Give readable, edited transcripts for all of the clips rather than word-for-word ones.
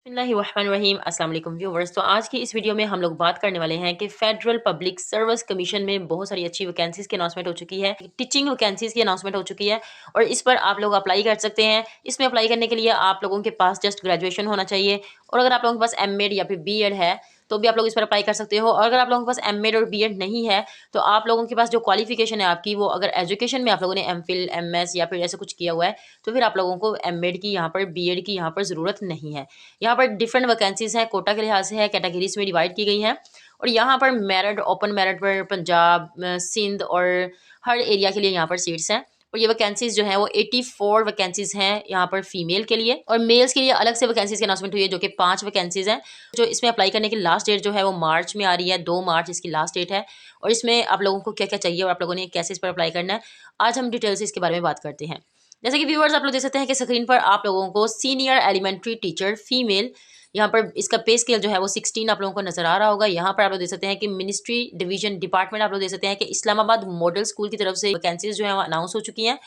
बिस्मिल्लाहिर्रहमानिर्रहीम। अस्सलाम वालेकुम व्यूवर्स। तो आज की इस वीडियो में हम लोग बात करने वाले हैं कि फेडरल पब्लिक सर्विस कमीशन में बहुत सारी अच्छी वैकेंसीज़ की अनाउंसमेंट हो चुकी है, टीचिंग वैकेंसीज़ की अनाउंसमेंट हो चुकी है और इस पर आप लोग अप्लाई कर सकते हैं। इसमें अप्लाई करने के लिए आप लोगों के पास जस्ट ग्रेजुएशन होना चाहिए और अगर आप लोगों के पास एमएड या फिर बीएड है तो भी आप लोग इस पर अप्लाई कर सकते हो। और अगर आप लोगों के पास एमएड और बीएड नहीं है तो आप लोगों के पास जो क्वालिफिकेशन है आपकी, वो अगर एजुकेशन में आप लोगों ने एमफिल, एमएस या फिर ऐसा कुछ किया हुआ है तो फिर आप लोगों को एमएड की यहाँ पर, बीएड की यहाँ पर ज़रूरत नहीं है। यहाँ पर डिफरेंट वैकेंसीज हैं, कोटा के लिहाज से है, कैटेगरीज में डिवाइड की गई हैं और यहाँ पर मेरिट, ओपन मेरिट पर पंजाब, सिंध और हर एरिया के लिए यहाँ पर सीट्स हैं। और ये वैकेंसीज जो हैं वो 84 वैकेंसीज हैं यहाँ पर फीमेल के लिए, और मेल्स के लिए अलग से वैकेंसीज की अनाउंसमेंट हुई है जो कि 5 वैकेंसीज हैं। जो इसमें अप्लाई करने की लास्ट डेट जो है वो मार्च में आ रही है, 2 मार्च इसकी लास्ट डेट है। और इसमें आप लोगों को क्या क्या चाहिए और आप लोगों ने कैसे इस पर अप्लाई करना है, आज हम डिटेल से इसके बारे में बात करते हैं। जैसे कि व्यूअर्स आप लोग देख सकते हैं कि स्क्रीन पर आप लोगों को सीनियर एलिमेंट्री टीचर फीमेल, यहाँ पर इसका पे स्केल जो है वो 16 आप लोगों को नजर आ रहा होगा। यहाँ पर आप लोग देख सकते हैं कि मिनिस्ट्री डिवीजन डिपार्टमेंट आप लोग देख सकते हैं कि इस्लामाबाद मॉडल स्कूल की तरफ से वैकेंसीज जो है वो अनाउंस हो चुकी हैं।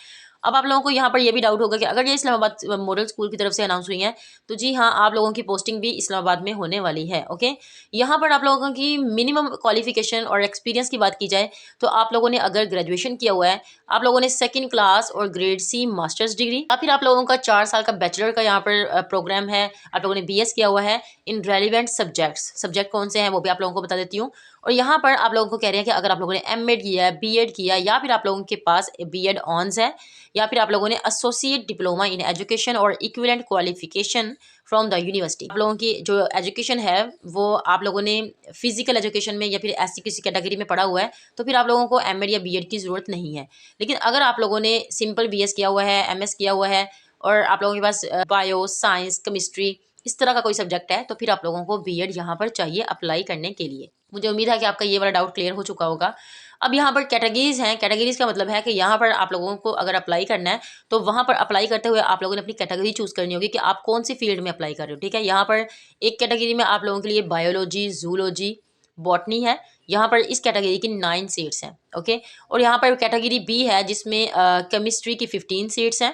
अब आप लोगों को यहाँ पर ये भी डाउट होगा कि अगर ये इस्लामाबाद मॉडल स्कूल की तरफ से अनाउंस हुई है तो जी हाँ, आप लोगों की पोस्टिंग भी इस्लामाबाद में होने वाली है। ओके, यहाँ पर आप लोगों की मिनिमम क्वालिफिकेशन और एक्सपीरियंस की बात की जाए तो आप लोगों ने अगर ग्रेजुएशन किया हुआ है, आप लोगों ने सेकंड क्लास और ग्रेड सी मास्टर्स डिग्री, या फिर आप लोगों का 4 साल का बैचलर का यहाँ पर प्रोग्राम है, आप लोगों ने बीएस किया हुआ है इन रेलिवेंट सब्जेक्ट्स। सब्जेक्ट कौन से हैं वो भी आप लोगों को बता देती हूँ। और यहाँ पर आप लोगों को कह रहे हैं कि अगर आप लोगों ने एमएड किया है, बीएड किया, या फिर आप लोगों के पास बीएड ऑनर्स है, या फिर आप लोगों ने एसोसिएट डिप्लोमा इन एजुकेशन और equivalent qualification from the university. आप लोगों की जो एजुकेशन है वो आप लोगों ने फिजिकल एजुकेशन में या फिर ऐसी किसी कैटेगरी में पढ़ा हुआ है तो फिर आप लोगों को एमएड या बीएड की ज़रूरत नहीं है। लेकिन अगर आप लोगों ने सिंपल बीएस किया हुआ है, एमएस किया हुआ है और आप लोगों के पास बायो, साइंस, केमिस्ट्री इस तरह का कोई सब्जेक्ट है तो फिर आप लोगों को बीएड यहाँ पर चाहिए अप्लाई करने के लिए। मुझे उम्मीद है कि आपका ये वाला डाउट क्लियर हो चुका होगा। अब यहाँ पर कैटेगरीज हैं। कैटेगरीज का मतलब है कि यहाँ पर आप लोगों को अगर अप्लाई करना है तो वहाँ पर अप्लाई करते हुए आप लोगों ने अपनी कैटेगरी चूज करनी होगी कि आप कौन सी फील्ड में अप्लाई कर रहे हो। ठीक है, यहाँ पर एक कैटेगरी में आप लोगों के लिए बायोलॉजी, जूलॉजी, बॉटनी है। यहाँ पर इस कैटेगरी की 9 सीट्स हैं। ओके, और यहाँ पर कैटेगरी बी है जिसमें केमिस्ट्री की 15 सीट्स हैं,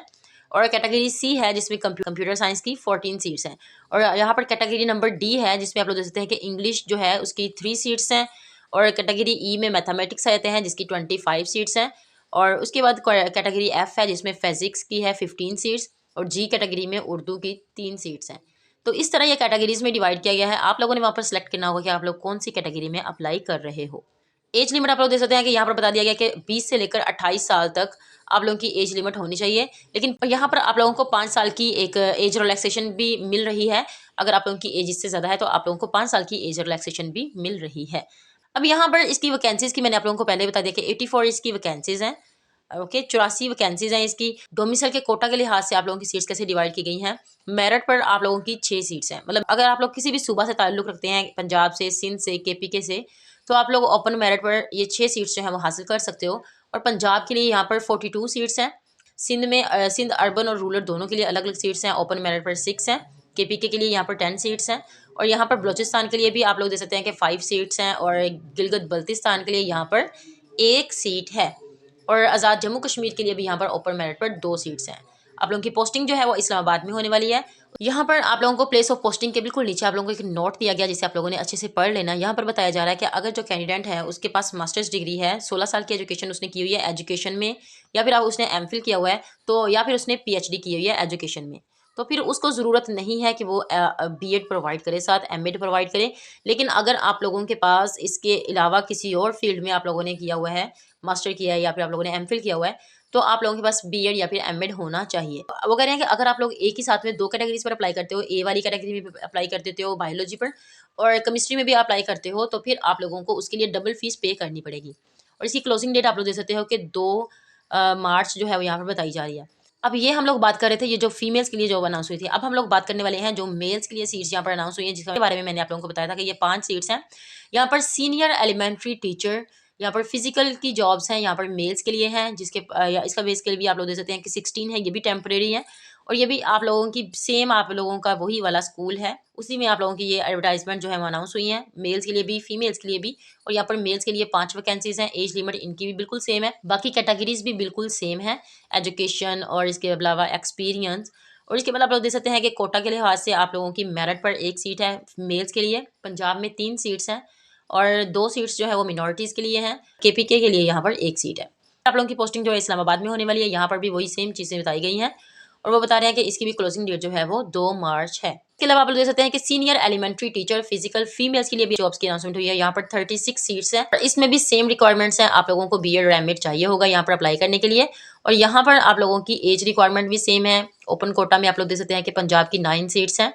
और कैटेगरी सी है जिसमें कंप्यूटर साइंस की 14 सीट्स हैं, और यहाँ पर कैटेगरी नंबर डी है जिसमें आप लोग देख सकते हैं कि इंग्लिश जो है उसकी 3 सीट्स हैं, और कैटेगरी ई में मैथमेटिक्स आते हैं जिसकी 25 सीट्स हैं, और उसके बाद कैटेगरी एफ है जिसमें फिजिक्स की है 15 सीट्स, और जी कैटेगरी में उर्दू की 3 सीट्स हैं। तो इस तरह ये कैटेगरीज में डिवाइड किया गया है। आप लोगों ने वहाँ पर सेलेक्ट करना होगा कि आप लोग कौन सी कैटेगरी में अप्लाई कर रहे हो। एज लिमिट आप लोग देख सकते हैं कि यहाँ पर बता दिया गया कि 20 से लेकर 28 साल तक आप लोगों की एज लिमिट होनी चाहिए। लेकिन यहाँ पर आप लोगों को 5 साल की एक एज रिलैक्सेशन भी मिल रही है। अगर आप लोगों की एज इससे ज़्यादा है तो आप लोगों को 5 साल की एज रिलैक्सेशन भी मिल रही है। अब यहाँ पर इसकी वैकेंसीज की मैंने आप लोगों को पहले बता दिया कि 84 इसकी वैकेंसीज हैं। ओके, 84 वैकेंसीज हैं इसकी। डोमिसाइल के कोटा के लिहाज से आप लोगों की सीट्स कैसे डिवाइड की गई हैं। मेरिट पर आप लोगों की 6 सीट्स हैं। मतलब अगर आप लोग किसी भी सूबा से ताल्लुक़ रखते हैं, पंजाब से, सिंध से, केपीके से, तो आप लोग ओपन मेरिट पर ये 6 सीट्स जो है वो हासिल कर सकते हो। और पंजाब के लिए यहाँ पर 42 सीट्स हैं। सिंध में सिंध अर्बन और रूरल दोनों के लिए अलग अलग सीट्स हैं। ओपन मेरिट पर 6 हैं। केपीके के लिए यहाँ पर 10 सीट्स हैं, और यहाँ पर बलूचिस्तान के लिए भी आप लोग देख सकते हैं कि 5 सीट्स हैं, और गिलगित बल्तिस्तान के लिए यहाँ पर 1 सीट है, और आज़ाद जम्मू कश्मीर के लिए भी यहाँ पर ओपन मेरिट पर 2 सीट्स हैं। आप लोगों की पोस्टिंग जो है वो इस्लामाबाद में होने वाली है। यहाँ पर आप लोगों को प्लेस ऑफ पोस्टिंग के बिल्कुल नीचे आप लोगों को एक नोट दिया गया जिसे आप लोगों ने अच्छे से पढ़ लेना। यहाँ पर बताया जा रहा है कि अगर जो कैंडिडेट है उसके पास मास्टर्स डिग्री है, 16 साल की एजुकेशन उसने की हुई है एजुकेशन में, या फिर उसने एमफिल किया हुआ है, तो या फिर उसने पीएचडी की हुई है एजुकेशन में, तो फिर उसको ज़रूरत नहीं है कि वो बीएड प्रोवाइड करे, साथ एमएड प्रोवाइड करे। लेकिन अगर आप लोगों के पास इसके अलावा किसी और फील्ड में आप लोगों ने किया हुआ है, मास्टर किया है, या फिर आप लोगों ने एमफिल किया हुआ है, तो आप लोगों के पास बीएड या फिर एमएड होना चाहिए। वो कह रहे हैं कि अगर आप लोग एक ही साथ में 2 कैटेगरीज पर अप्लाई करते हो, ए वाली कैटेगरी में भी अप्लाई कर देते हो बायोलॉजी पर, और केमिस्ट्री में भी अप्लाई करते हो, तो फिर आप लोगों को उसके लिए डबल फीस पे करनी पड़ेगी। और इसकी क्लोजिंग डेट आप लोग देख सकते हो कि 2 मार्च जो है वो यहाँ पर बताई जा रही है। अब ये हम लोग बात कर रहे थे ये जो फीमेल्स के लिए जॉब अनाउंस हुई थी। अब हम लोग बात करने वाले हैं जो मेल्स के लिए सीट्स यहाँ पर अनाउंस हुई हैं, जिसके बारे में मैंने आप लोगों को बताया था कि ये 5 सीट्स हैं। यहाँ पर सीनियर एलिमेंट्री टीचर, यहाँ पर फिजिकल की जॉब्स हैं, यहाँ पर मेल्स के लिए हैं, जिसके या इसका बेस स्केल भी आप लोग देख सकते हैं कि 16 है, ये भी टेम्परेरी है। और ये भी आप लोगों की सेम, आप लोगों का वही वाला स्कूल है, उसी में आप लोगों की ये एडवर्टाइजमेंट जो है वो अनाउंस हुई है, मेल्स के लिए भी, फीमेल्स के लिए भी। और यहाँ पर मेल्स के लिए 5 वैकेंसीज हैं। एज लिमिट इनकी भी बिल्कुल सेम है, बाकी कैटेगरीज भी बिल्कुल सेम है, एजुकेशन और इसके अलावा एक्सपीरियंस और इसके बाद आप लोग देख सकते हैं कि कोटा के लिहाज से आप लोगों की मेरिट पर 1 सीट है मेल्स के लिए, पंजाब में 3 सीट्स हैं और 2 सीट्स जो है वो मिनॉरिटीज़ के लिए हैं, केपीके के लिए यहाँ पर 1 सीट है। आप लोगों की पोस्टिंग जो है इस्लामाबाद में होने वाली है, यहाँ पर भी वही सेम चीज़ें बताई गई हैं और वो बता रहे हैं कि इसकी भी क्लोजिंग डेट जो है वो 2 मार्च है। इसके अलावा आप लोग देख सकते हैं कि senior elementary teacher physical females के लिए भी जॉब्स की अनाउंसमेंट हुई है। यहाँ पर 36 सीट्स हैं और इसमें भी सेम रिक्वायरमेंट्स हैं। आप लोगों को बीएड और एमएड चाहिए होगा यहाँ पर अप्लाई करने के लिए और यहाँ पर आप लोगों की एज रिक्वायरमेंट भी सेम है। ओपन कोटा में आप लोग देख सकते हैं कि पंजाब की 9 सीट्स हैं,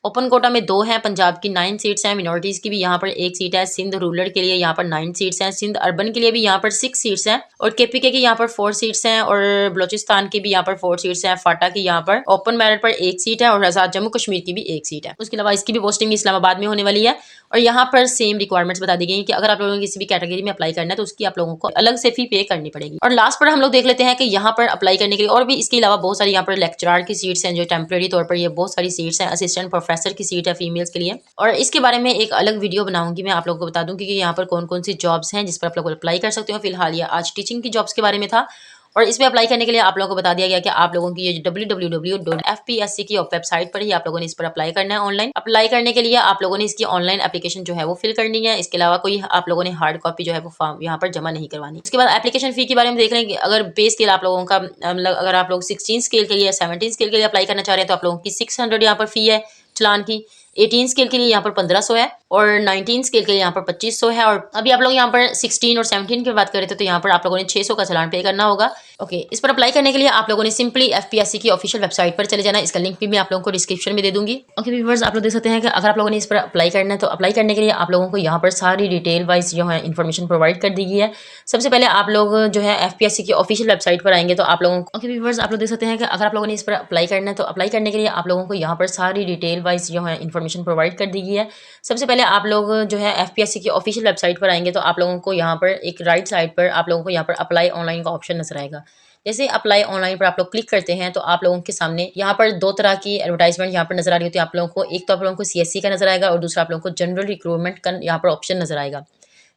ओपन कोटा में 2 हैं, पंजाब की 9 सीट्स हैं, मिनॉरिटीज़ की भी यहाँ पर 1 सीट है, सिंध रूरल के लिए यहाँ पर 9 सीट्स हैं, सिंध अर्बन के लिए भी यहाँ पर 6 सीट्स हैं और केपीके की यहाँ पर 4 सीट्स हैं और बलोचिस्तान की भी यहाँ पर 4 सीट्स हैं, फाटा की यहाँ पर ओपन मेरिट पर 1 सीट है और आजाद जम्मू कश्मीर की भी 1 सीट है। उसके अलावा इसकी भी पोस्टिंग इस्लामाबाद में होने वाली है और यहाँ पर सेम रिक्वायरमेंट्स बता दी गई हैं कि अगर आप लोगों को किसी भी कैटेगरी में अप्लाई करना है तो उसकी आप लोगों को अलग से फी पे करनी पड़ेगी। और लास्ट पर हम लोग देख लेते हैं कि यहाँ पर अप्लाई करने के लिए और भी इसके अलावा बहुत सारी यहाँ पर लेक्चरार की सीट्स हैं जो टेम्प्रेरी तौर पर ये बहुत सारी सीट्स हैं, असिस्टेंट प्रोफेसर की सीट है फीमेल्स के लिए और इसके बारे में एक अलग वीडियो बनाऊंगी मैं आप लोगों को बता दूंगी कि यहाँ पर कौन कौन सी जॉब्स हैं जिस पर आप लोग अप्लाई कर सकते हो। फिलहाल ये आज टीचिंग की जॉब्स के बारे में था और इसमें अप्लाई करने के लिए आप लोगों को बता दिया गया कि आप लोगों की ये www.fpsc की वेबसाइट पर ही आप लोगों ने इस पर अप्लाई करना है। ऑनलाइन अप्लाई करने के लिए आप लोगों ने इसकी ऑनलाइन एप्लीकेशन जो है वो फिल करनी है। इसके अलावा कोई आप लोगों ने हार्ड कॉपी जो है वो फॉर्म यहाँ पर जमा नहीं करवानी। इसके बाद एप्लीकेशन फी के बारे में देख रहे हैं कि अगर पे स्केल आप लोगों का मतलब अगर आप लोग 16 स्केल के लिए 17 स्केल के लिए अप्लाई करना चाह रहे हैं तो आप लोगों की 600 यहाँ पर फी है चलान की, 18 स्केल के लिए यहाँ पर 1500 है और 19 स्केल के लिए यहाँ पर 2500 है और अभी आप लोग यहाँ पर 16 और 17 की बात करें तो यहाँ पर आप लोगों ने 600 का चलान पे करना होगा। ओके, इस पर अप्लाई करने के लिए आप लोगों ने सिंपली एफपीएससी की ऑफिशियल वेबसाइट पर चले जाना। इसका लिंक भी मैं आप लोगों को डिस्क्रिप्शन में दे दूंगी। ओके व्यूअर्स, आप लोग देख सकते हैं कि अगर आप लोगों ने इस पर अप्लाई करना है तो अप्लाई करने के लिए आप लोगों को यहाँ पर सारी डिटेल वाइज जो है इन्फॉर्मेशन प्रोवाइड कर दी गई है। सबसे पहले आप लोग जो है एफपीएससी की ऑफिशियल वेबसाइट पर आएंगे तो आप लोगों को ओके व्यूअर्स, आप लोग देख सकते हैं कि अगर आप लोगों ने इस पर अप्लाई करना है तो अप्लाई करने के लिए आप लोगों को यहाँ पर सारी डिटेल वाइज जो है इन्फॉर्मेशन प्रोवाइड कर दी गई है। सबसे पहले आप लोग जो है एफपीएससी की ऑफिशियल वेबसाइट पर आएंगे तो आप लोगों को यहाँ पर एक राइट साइड पर आप लोगों को यहाँ पर अप्लाई ऑनलाइन का ऑप्शन नजर आएगा। जैसे अप्लाई ऑनलाइन पर आप लोग क्लिक करते हैं तो आप लोगों के सामने यहाँ पर 2 तरह की एडवर्टाइजमेंट यहाँ पर नजर आ रही होती है आप लोगों को। एक तो आप लोगों को सीएससी का नजर आएगा और दूसरा आप लोगों को जनरल रिक्रूटमेंट का यहाँ पर ऑप्शन नजर आएगा।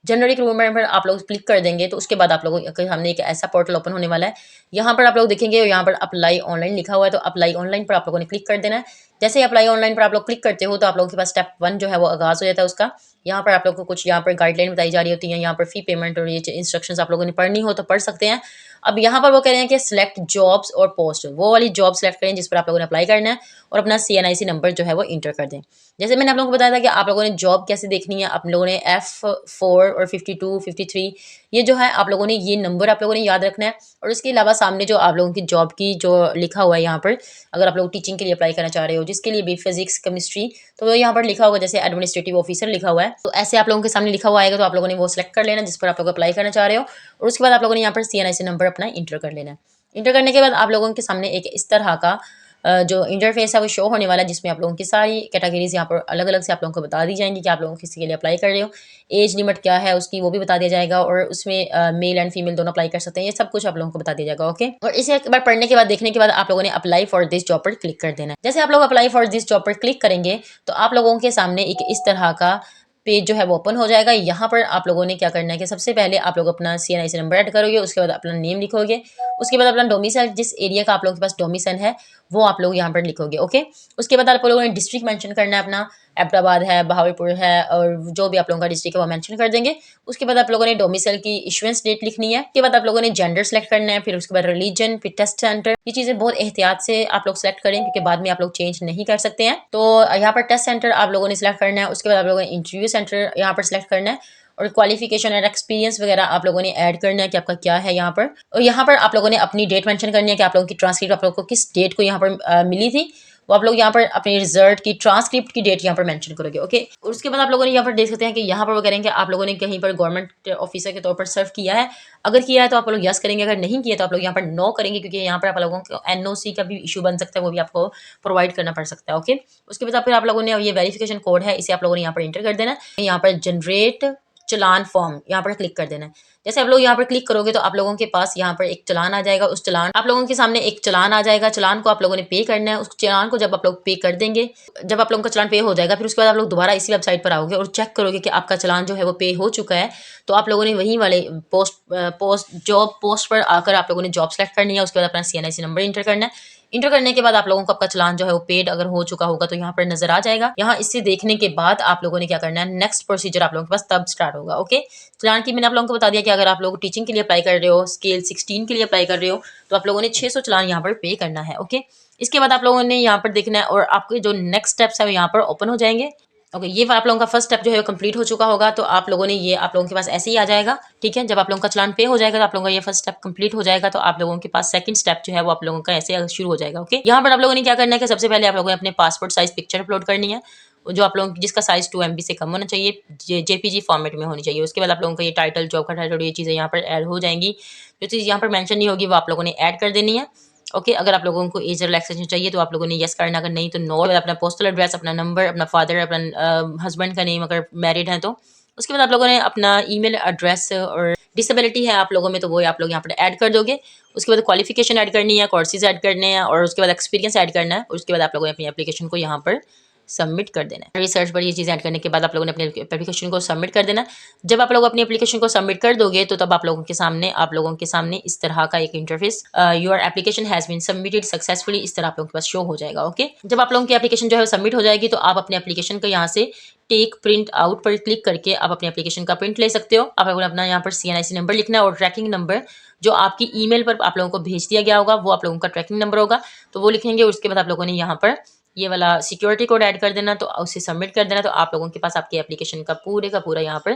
जनरल रिक्रूटमेंट पर आप लोग क्लिक कर देंगे तो उसके बाद आप लोगों के सामने एक ऐसा पोर्टल ओपन होने वाला है। यहाँ पर आप लोग देखेंगे यहाँ पर अप्लाई ऑनलाइन लिखा हुआ है तो अप्लाई ऑनलाइन पर आप लोगों ने क्लिक कर देना है। जैसे ही अप्लाई ऑनलाइन पर आप लोग क्लिक करते हो तो आप लोगों के पास स्टेप 1 जो है वो आगाज हो जाता है उसका। यहाँ पर आप लोग को कुछ यहाँ पर गाइडलाइन बताई जा रही होती है, यहाँ पर फी पेमेंट और ये इंस्ट्रक्शंस आप लोगों ने पढ़नी हो तो पढ़ सकते हैं। अब यहाँ पर वो कह रहे हैं कि सिलेक्ट जॉब्स और पोस्ट, वो वाली जॉब सेलेक्ट करें जिस पर आप लोगों ने अप्लाई करना है और अपना CNIC नंबर जो है वो इंटर कर दें। जैसे मैंने आप लोगों को बताया था कि आप लोगों ने जॉब कैसे देखनी है, आप लोगों ने F4 और 52 53 ये जो है आप लोगों ने ये नंबर आप लोगों ने याद रखना है। और इसके अलावा सामने जो आप लोगों की जॉब की जो लिखा हुआ है यहाँ पर, अगर आप लोग टीचिंग के लिए अप्लाई करना चाह रहे हो जिसके लिए भी फिजिक्स केमिस्ट्री तो यहाँ पर लिखा होगा जैसे एडमिनिस्ट्रेटिव ऑफिसर लिखा हुआ है तो ऐसे आप लोगों के सामने लिखा हुआ आएगा तो आप लोगों ने वो सिलेक्ट कर लेना जिस पर आप लोग अप्लाई करना चाह रहे हो और उसके बाद आप लोगों ने यहाँ पर CNIC नंबर अपना इंटर कर लेना है। इंटर करने के बाद आप लोगों के सामने एक इस तरह का जो इंटरफेस है वो शो होने वाला है जिसमें आप लोगों की सारी कैटेगरीज यहाँ पर अलग अलग से आप लोगों को बता दी जाएंगी कि आप लोगों किसी के लिए अप्लाई कर रहे हो, एज लिमिट क्या है उसकी वो भी बता दिया जाएगा और उसमें मेल एंड फीमेल दोनों अप्लाई कर सकते हैं, ये सब कुछ आप लोगों को बता दिया जाएगा। ओके, और इसे एक बार पढ़ने के बाद देखने के बाद आप लोगों ने अप्लाई फॉर दिस जॉब पर क्लिक कर देना है। जैसे आप लोग अप्लाई फॉर दिस जॉब पर क्लिक करेंगे तो आप लोगों के सामने एक इस तरह का पेज जो है वो ओपन हो जाएगा। यहाँ पर आप लोगों ने क्या करना है कि सबसे पहले आप लोग अपना CNIC नंबर ऐड करोगे, उसके बाद अपना नेम लिखोगे, उसके बाद अपना डोमिसाइल जिस एरिया का आप लोगों के पास डोमिसाइल है वो आप लोग यहाँ पर लिखोगे। ओके, उसके बाद आप लोगों ने डिस्ट्रिक्ट मेंशन करना है अपना, अहमदाबाद है, बहावलपुर है और जो भी आप लोगों का डिस्ट्रिक्ट है वो मेंशन कर देंगे। उसके बाद आप लोगों ने डोमिसाइल की इशुएंस डेट लिखनी है। उसके बाद आप लोगों ने जेंडर सेलेक्ट करना है, फिर उसके बाद रिलीजन, फिर टेस्ट सेंटर। ये चीजें बहुत एहतियात से आप लोग सेलेक्ट करें क्योंकि बाद में आप लोग चेंज नहीं कर सकते हैं। तो यहाँ पर टेस्ट सेंटर आप लोगों ने सिलेक्ट करना है। उसके बाद आप लोगों ने इंटरव्यू सेंटर यहाँ पर सिलेक्ट करना है और क्वालिफिकेशन और एक्सपीरियंस वगैरह आप लोगों ने ऐड करना है कि आपका क्या है यहाँ पर। और यहाँ पर आप लोगों ने अपनी डेट मेंशन करनी है कि आप लोगों की ट्रांसक्रिप्ट आप लोगों को किस डेट को यहाँ पर मिली थी, वो आप लोग यहाँ पर अपने रिजल्ट की ट्रांसक्रिप्ट की डेट यहाँ पर मेंशन करोगे। ओके, और उसके बाद आप लोगों ने यहाँ पर देख सकते हैं कि यहाँ पर वो करेंगे आप लोगों ने कहीं पर गवर्नमेंट ऑफिसर के तौर पर सर्व किया है, अगर किया है तो आप लोग यस करेंगे, अगर नहीं किया तो आप लोग यहाँ पर नो करेंगे क्योंकि यहाँ पर आप लोगों को NOC का भी इशू बन सकता है, वो भी आपको प्रोवाइड करना पड़ सकता है। ओके, उसके बाद फिर आप लोगों ने ये वेरिफिकेशन कोड है इसे आप लोगों ने यहाँ पर इंटर कर देना है। यहाँ पर जनरेट चलान फॉर्म यहाँ पर क्लिक कर देना है। जैसे आप लोग यहाँ पर क्लिक करोगे तो आप लोगों के पास यहाँ पर एक चलान आ जाएगा, उस चलान आप लोगों के सामने एक चलान आ जाएगा, चलान को आप लोगों ने पे करना है। उस चलान को जब आप लोग पे कर देंगे, जब आप लोगों का चलान पे हो जाएगा फिर उसके बाद आप लोग दोबारा इसी वेबसाइट पर आओगे और चेक करोगे कि आपका चलान जो है वो पे हो चुका है। तो आप लोगों ने वही वाले जॉब पोस्ट पर आकर आप लोगों ने जॉब सेलेक्ट करनी है, उसके बाद अपना CNIC नंबर इंटर करना है, इंटर करने के बाद आप लोगों को आपका चलान जो है वो पेड अगर हो चुका होगा तो यहाँ पर नजर आ जाएगा। यहाँ इससे देखने के बाद आप लोगों ने क्या करना है, नेक्स्ट प्रोसीजर आप लोगों के पास तब स्टार्ट होगा। ओके, चलान की मैंने आप लोगों को बता दिया कि अगर आप लोग टीचिंग के लिए अप्लाई कर रहे हो, स्केल 16 के लिए अप्लाई कर रहे हो, तो आप लोगों ने 600 चलान यहाँ पर पे करना है। ओके, इसके बाद आप लोगों ने यहाँ पर देखना है और आपके जो नेक्स्ट स्टेप्स है यहाँ पर ओपन हो जाएंगे। ओके, ये आप लोगों का फर्स्ट स्टेप जो है कंप्लीट हो चुका होगा, तो आप लोगों ने ये आप लोगों के पास ऐसे ही आ जाएगा। ठीक है, जब आप लोगों का चलान पे हो जाएगा तो आप लोगों का ये फर्स्ट स्टेप कंप्लीट हो जाएगा, तो आप लोगों के पास सेकंड स्टेप जो है वो आप लोगों का ऐसे शुरू हो जाएगा। ओके, यहाँ पर आप लोगों ने क्या करना है कि सबसे पहले आप लोगों ने अपने पासपोर्ट साइज पिक्चर अपलोड करनी है, जो आप लोगों जिसका साइज 2 MB से कम होना चाहिए, JPG फॉर्मेट में होनी चाहिए। उसके बाद आप लोगों का ये टाइटल, जॉब का टाइटल, ये चीज़ें यहाँ पर ऐड हो जाएंगी। जो चीज़ यहाँ पर मेंशन नहीं होगी वो आप लोगों ने ऐड कर देनी है। ओके, अगर आप लोगों को एज रिलैक्सेशन चाहिए तो आप लोगों ने यस करना, अगर नहीं तो नो। अपना पोस्टल एड्रेस, अपना नंबर, अपना फादर, अपना हस्बैंड का नेम अगर मैरिड है तो। उसके बाद आप लोगों ने अपना ईमेल एड्रेस और डिसेबिलिटी है आप लोगों में तो वो आप लोग यहाँ पर ऐड कर दोगे। उसके बाद क्वालिफिकेशन ऐड करनी है, कोर्सेज ऐड करने हैं और उसके बाद एक्सपीरियंस ऐड करना है। और उसके बाद आप लोगों ने अपनी एप्लीकेशन को यहाँ पर सबमिट कर देना है। रिसर्च पर ये चीज़ ऐड करने के बाद आप लोगों ने अपनी एप्लीकेशन को सबमिट कर देना है। जब आप लोग अपनी एप्लीकेशन को सबमिट कर दोगे तो तब आप लोगों के सामने इस तरह का एक interface, your application has been submitted successfully, इस तरह आप लोगों के पास शो हो जाएगा। ओके, जब आप लोगों की एप्लीकेशन जो है सबमिट हो जाएगी तो आप अपने एप्लीकेशन को यहाँ से टेक प्रिंट आउट पर क्लिक करके आप अपने एप्लीकेशन का प्रिंट ले सकते हो। आप लोगों ने अपना यहाँ पर CNIC नंबर लिखना है और ट्रैकिंग नंबर जो आपकी ईमेल पर आप लोगों को भेज दिया गया होगा वो आप लोगों का ट्रैकिंग नंबर होगा, तो वो लिखेंगे। उसके बाद आप लोगों ने यहाँ पर ये वाला सिक्योरिटी कोड ऐड कर देना, तो उसे सबमिट कर देना, तो आप लोगों के पास आपकी एप्लीकेशन का पूरा यहाँ पर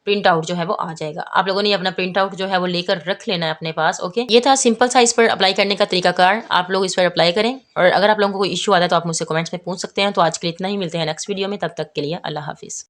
प्रिंट आउट जो है वो आ जाएगा। आप लोगों ने अपना प्रिंट आउट जो है वो लेकर रख लेना है अपने पास। ओके, ये था सिंपल सा इस पर अप्लाई करने का तरीकाकार। आप लोग इस पर अप्लाई करें और अगर आप लोगों को कोई इश्यू आता है तो आप मुझसे कमेंट्स में पूछ सकते हैं। तो आज के लिए इतना ही, मिलते हैं नेक्स्ट वीडियो में, तब तक के लिए अल्लाह हाफिज।